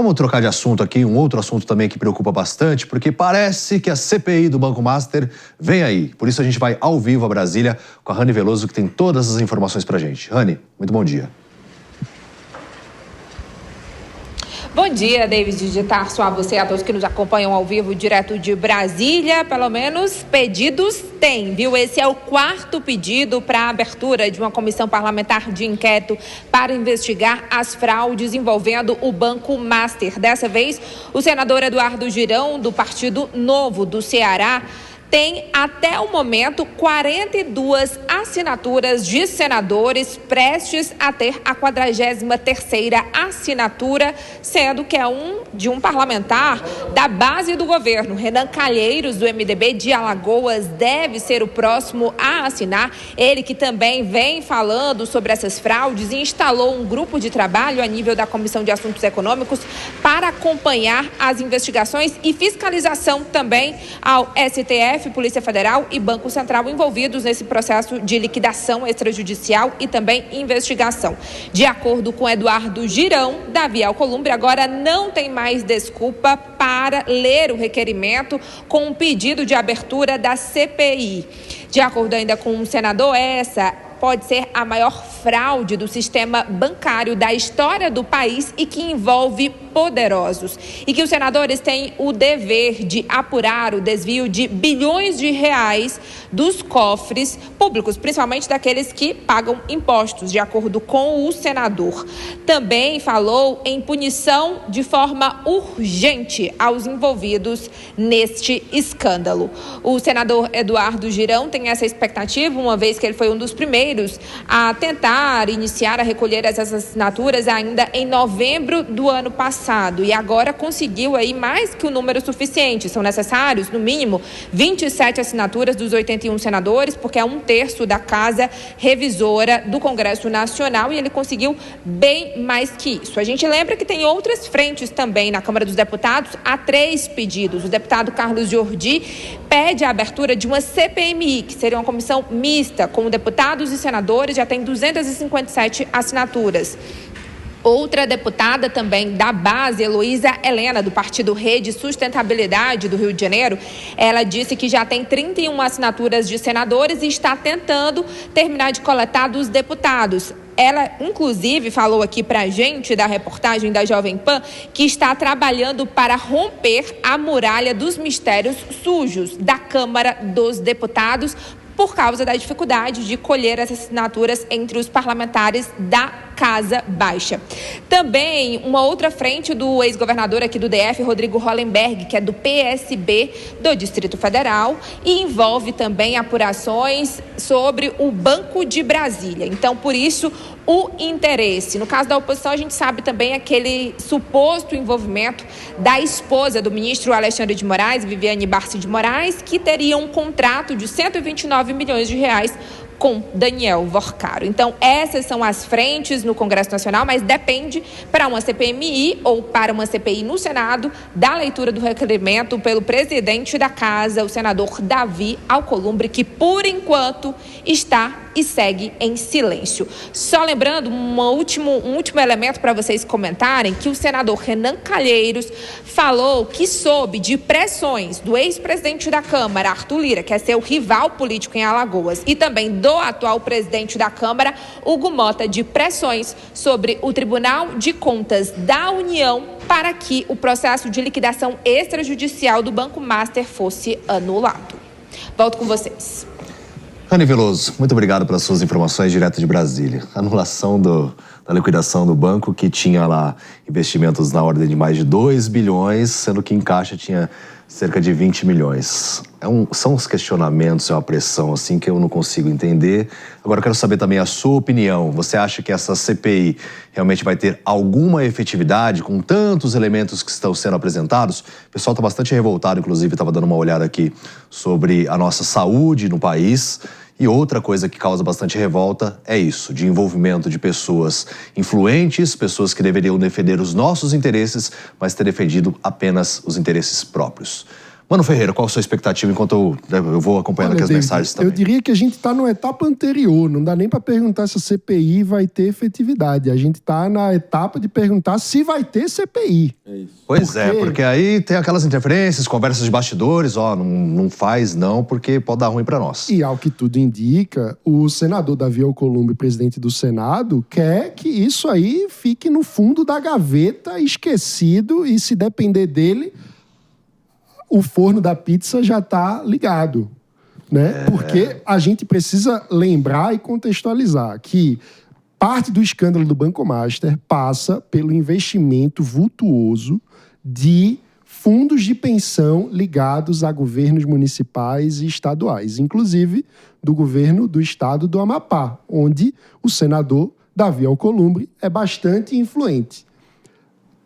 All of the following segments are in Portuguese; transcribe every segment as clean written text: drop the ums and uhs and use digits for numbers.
Vamos trocar de assunto aqui, um outro assunto também que preocupa bastante, porque parece que a CPI do Banco Master vem aí. Por isso a gente vai ao vivo a Brasília com a Rani Veloso, que tem todas as informações pra gente. Rani, muito bom dia. Bom dia, David de Tarso, a você e a todos que nos acompanham ao vivo direto de Brasília. Pelo menos pedidos tem, viu? Esse é o 4º pedido para a abertura de uma comissão parlamentar de inquérito para investigar as fraudes envolvendo o Banco Master. Dessa vez, o senador Eduardo Girão, do Partido Novo do Ceará, tem até o momento 42 assinaturas de senadores prestes a ter a 43ª assinatura, sendo que é de um parlamentar da base do governo. Renan Calheiros, do MDB de Alagoas, deve ser o próximo a assinar. Ele que também vem falando sobre essas fraudes e instalou um grupo de trabalho a nível da Comissão de Assuntos Econômicos para acompanhar as investigações e fiscalização também ao STF, Polícia Federal e Banco Central envolvidos nesse processo de liquidação extrajudicial e também investigação. De acordo com Eduardo Girão, Davi Alcolumbre agora não tem mais desculpa para ler o requerimento com um pedido de abertura da CPI. De acordo ainda com o senador, essa pode ser a maior fraude do sistema bancário da história do país e que envolve poderosos. E que os senadores têm o dever de apurar o desvio de bilhões de reais dos cofres públicos, principalmente daqueles que pagam impostos, de acordo com o senador. Também falou em punição de forma urgente aos envolvidos neste escândalo. O senador Eduardo Girão tem essa expectativa, uma vez que ele foi um dos primeiros a tentar iniciar a recolher essas assinaturas ainda em novembro do ano passado e agora conseguiu aí mais que o número suficiente. São necessários, no mínimo, 27 assinaturas dos 81 senadores, porque é 1/3 da Casa Revisora do Congresso Nacional e ele conseguiu bem mais que isso. A gente lembra que tem outras frentes também na Câmara dos Deputados, há 3 pedidos. O deputado Carlos Jordi pede a abertura de uma CPMI, que seria uma comissão mista com deputados e senadores, já tem 257 assinaturas. Outra deputada também da base, Heloísa Helena, do Partido Rede Sustentabilidade do Rio de Janeiro, ela disse que já tem 31 assinaturas de senadores e está tentando terminar de coletar dos deputados. Ela, inclusive, falou aqui pra gente, da reportagem da Jovem Pan, que está trabalhando para romper a muralha dos mistérios sujos da Câmara dos Deputados, por causa da dificuldade de colher essas assinaturas entre os parlamentares da Casa Baixa. Também uma outra frente do ex-governador aqui do DF, Rodrigo Hollenberg, que é do PSB do Distrito Federal, e envolve também apurações sobre o Banco de Brasília. Então, por isso, o interesse. No caso da oposição, a gente sabe também aquele suposto envolvimento da esposa do ministro Alexandre de Moraes, Viviane Barci de Moraes, que teria um contrato de 129 milhões de reais com Daniel Worcaro. Então, essas são as frentes no Congresso Nacional, mas depende para uma CPMI ou para uma CPI no Senado da leitura do requerimento pelo presidente da Casa, o senador Davi Alcolumbre, que por enquanto está e segue em silêncio. Só lembrando um último elemento para vocês comentarem, que o senador Renan Calheiros falou que soube de pressões do ex-presidente da Câmara, Arthur Lira, que é seu rival político em Alagoas, e também do atual presidente da Câmara, Hugo Mota, de pressões sobre o Tribunal de Contas da União para que o processo de liquidação extrajudicial do Banco Master fosse anulado. Volto com vocês. Rani Veloso, muito obrigado pelas suas informações direto de Brasília. Anulação da liquidação do banco, que tinha lá investimentos na ordem de mais de 2 bilhões, sendo que em caixa tinha cerca de 20 milhões. São os questionamentos, é uma pressão assim que eu não consigo entender. Agora eu quero saber também a sua opinião. Você acha que essa CPI realmente vai ter alguma efetividade com tantos elementos que estão sendo apresentados? O pessoal está bastante revoltado, inclusive estava dando uma olhada aqui sobre a nossa saúde no país. E outra coisa que causa bastante revolta é isso, de envolvimento de pessoas influentes, pessoas que deveriam defender os nossos interesses, mas ter defendido apenas os interesses próprios. Mano Ferreira, qual a sua expectativa enquanto eu vou acompanhando aqui as mensagens também? Eu diria que a gente está numa etapa anterior, não dá nem para perguntar se a CPI vai ter efetividade. A gente está na etapa de perguntar se vai ter CPI. É isso. Pois é, porque aí tem aquelas interferências, conversas de bastidores, não faz não, porque pode dar ruim para nós. E ao que tudo indica, o senador Davi Alcolumbre, presidente do Senado, quer que isso aí fique no fundo da gaveta, esquecido, e se depender dele, o forno da pizza já está ligado, né? Porque a gente precisa lembrar e contextualizar que parte do escândalo do Banco Master passa pelo investimento vultuoso de fundos de pensão ligados a governos municipais e estaduais, inclusive do governo do estado do Amapá, onde o senador Davi Alcolumbre é bastante influente.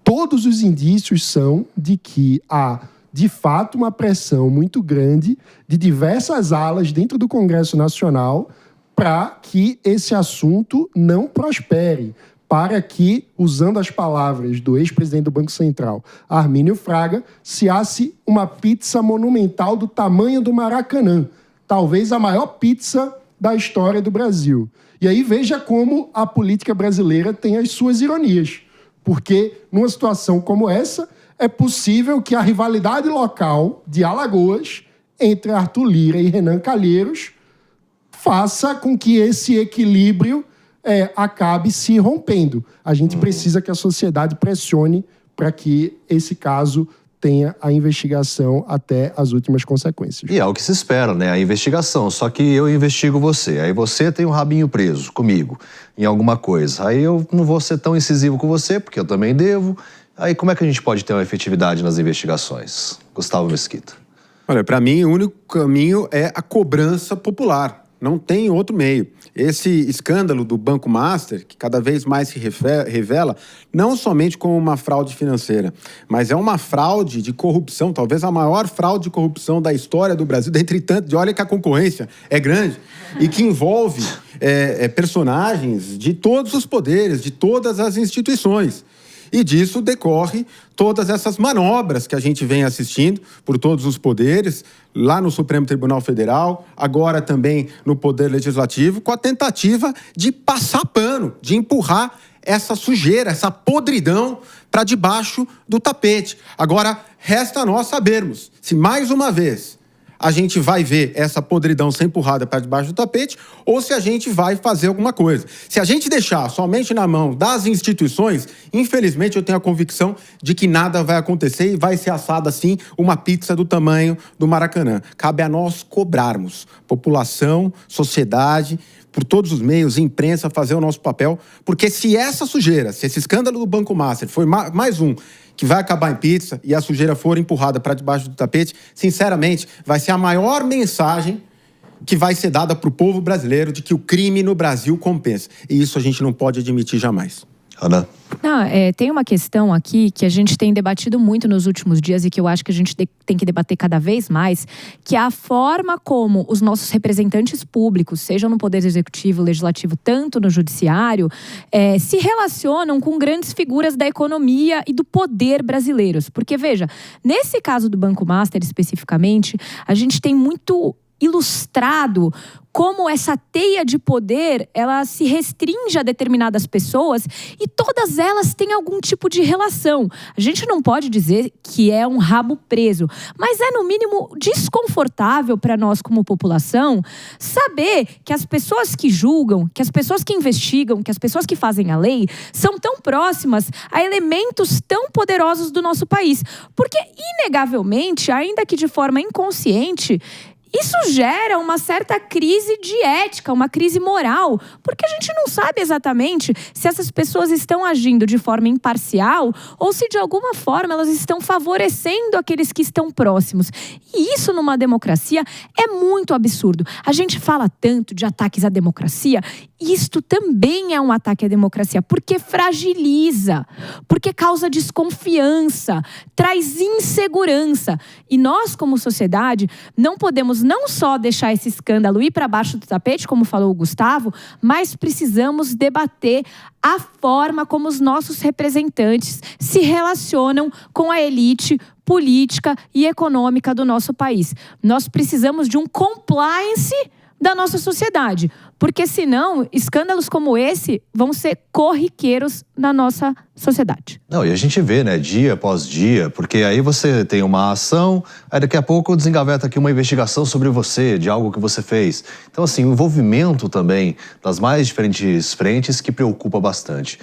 Todos os indícios são de que há, de fato, uma pressão muito grande de diversas alas dentro do Congresso Nacional para que esse assunto não prospere, para que, usando as palavras do ex-presidente do Banco Central, Armínio Fraga, se asse uma pizza monumental do tamanho do Maracanã, talvez a maior pizza da história do Brasil. E aí veja como a política brasileira tem as suas ironias, porque numa situação como essa, é possível que a rivalidade local de Alagoas entre Arthur Lira e Renan Calheiros faça com que esse equilíbrio acabe se rompendo. A gente precisa que a sociedade pressione para que esse caso tenha a investigação até as últimas consequências. E é o que se espera, né? A investigação. Só que eu investigo você. Aí você tem um rabinho preso comigo em alguma coisa. Aí eu não vou ser tão incisivo com você, porque eu também devo. Aí como é que a gente pode ter uma efetividade nas investigações? Gustavo Mesquita. Olha, para mim o único caminho é a cobrança popular. Não tem outro meio. Esse escândalo do Banco Master, que cada vez mais se revela, não somente como uma fraude financeira, mas é uma fraude de corrupção, talvez a maior fraude de corrupção da história do Brasil, dentre tanto, olha que a concorrência é grande, e que envolve personagens de todos os poderes, de todas as instituições. E disso decorre todas essas manobras que a gente vem assistindo por todos os poderes, lá no Supremo Tribunal Federal, agora também no Poder Legislativo, com a tentativa de passar pano, de empurrar essa sujeira, essa podridão para debaixo do tapete. Agora, resta a nós sabermos se, mais uma vez, a gente vai ver essa podridão ser empurrada para debaixo do tapete ou se a gente vai fazer alguma coisa. Se a gente deixar somente na mão das instituições, infelizmente eu tenho a convicção de que nada vai acontecer e vai ser assada, assim, uma pizza do tamanho do Maracanã. Cabe a nós cobrarmos, população, sociedade, por todos os meios, imprensa, fazer o nosso papel, porque se essa sujeira, se esse escândalo do Banco Master foi mais um que vai acabar em pizza e a sujeira for empurrada para debaixo do tapete, sinceramente, vai ser a maior mensagem que vai ser dada para o povo brasileiro de que o crime no Brasil compensa. E isso a gente não pode admitir jamais. Ana? Não, tem uma questão aqui que a gente tem debatido muito nos últimos dias e que eu acho que a gente tem que debater cada vez mais, que é a forma como os nossos representantes públicos, seja no Poder Executivo, Legislativo, tanto no Judiciário, se relacionam com grandes figuras da economia e do poder brasileiros. Porque, veja, nesse caso do Banco Master especificamente, a gente tem muito ilustrado como essa teia de poder, ela se restringe a determinadas pessoas e todas elas têm algum tipo de relação. A gente não pode dizer que é um rabo preso, mas é no mínimo desconfortável para nós como população saber que as pessoas que julgam, que as pessoas que investigam, que as pessoas que fazem a lei são tão próximas a elementos tão poderosos do nosso país. Porque, inegavelmente, ainda que de forma inconsciente, isso gera uma certa crise de ética, uma crise moral, porque a gente não sabe exatamente se essas pessoas estão agindo de forma imparcial ou se de alguma forma elas estão favorecendo aqueles que estão próximos. E isso numa democracia é muito absurdo. A gente fala tanto de ataques à democracia, isto também é um ataque à democracia, porque fragiliza, porque causa desconfiança, traz insegurança. E nós, como sociedade, não podemos não só deixar esse escândalo ir para baixo do tapete, como falou o Gustavo, mas precisamos debater a forma como os nossos representantes se relacionam com a elite política e econômica do nosso país. Nós precisamos de um compliance da nossa sociedade, porque senão escândalos como esse vão ser corriqueiros na nossa sociedade. Não, e a gente vê, né, dia após dia, porque aí você tem uma ação, aí daqui a pouco desengaveta aqui uma investigação sobre você, de algo que você fez. Então, assim, o envolvimento também das mais diferentes frentes que preocupa bastante.